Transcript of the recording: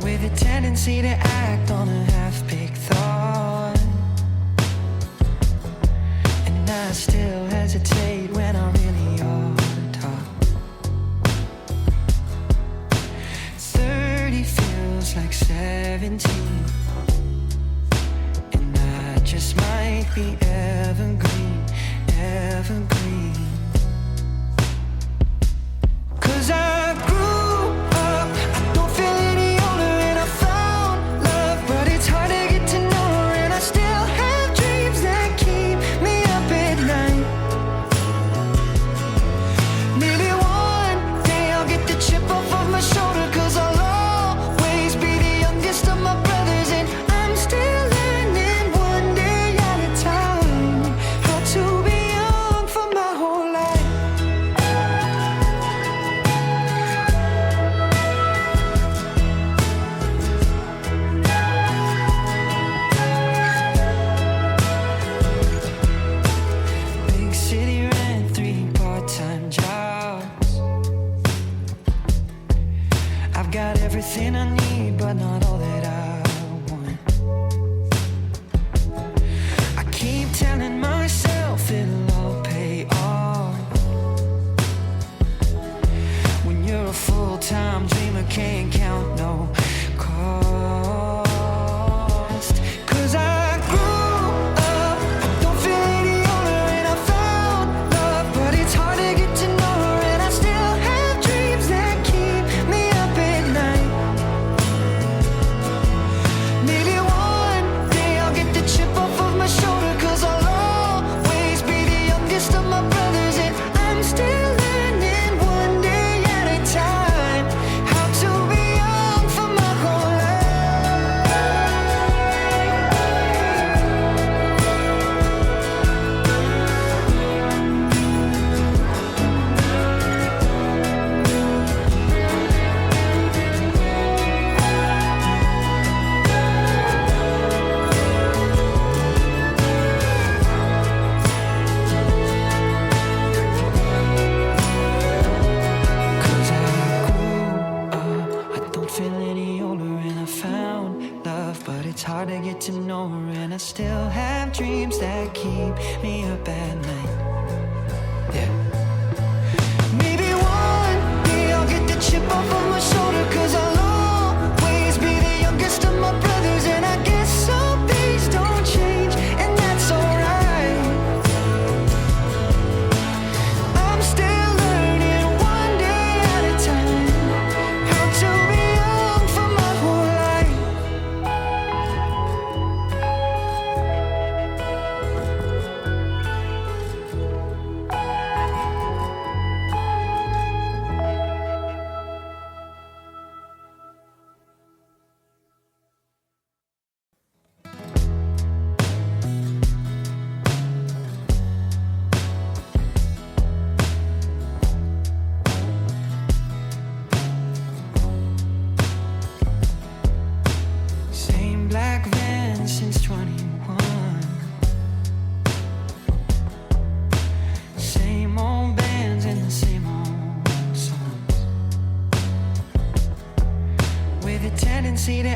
with a tendency to act on a half-baked thought. And I still hesitate when I really ought to talk. 30 feels like 17, and I just might be evergreen, evergreen. 'Cause I grew up, I don't feel any older, and I found love, but it's hard to get to know her, and I still have dreams that keep me up at night. Maybe one day I'll get the chip off of my shoulder, 'cause I'll always be the youngest of my brothers, and I'm still learning one day at a time how to be young for my whole life. Big city rent, 3 part-time jobs. I've got everything I need, but not all that I want. I keep telling myself it'll all pay off. When you're a full-time dreamer, can't count no cost. 'Cause I grew up, I don't feel any older, and I found love, but it's hard to get to know her, and I still have dreams that keep me up at night. Maybe one day I'll get the chip off of my shoulder, 'cause I'll always be the youngest of my brothers, and I'm still learning one day at a time how to be young for my whole life. Cause I grew up, I don't feel any older, and I found love, but it's hard to get to know her, and I still have dreams that keep me up at night. Yeah. Maybe one day I'll get the chip off of my shoulder, 'cause I'll always be the youngest of my brothers, and I guess some things don't change, and that's alright. I'm still learning one day at a time how to be young for my whole life. Same black van since 21. Same old bands and the same old songs, with a tendency to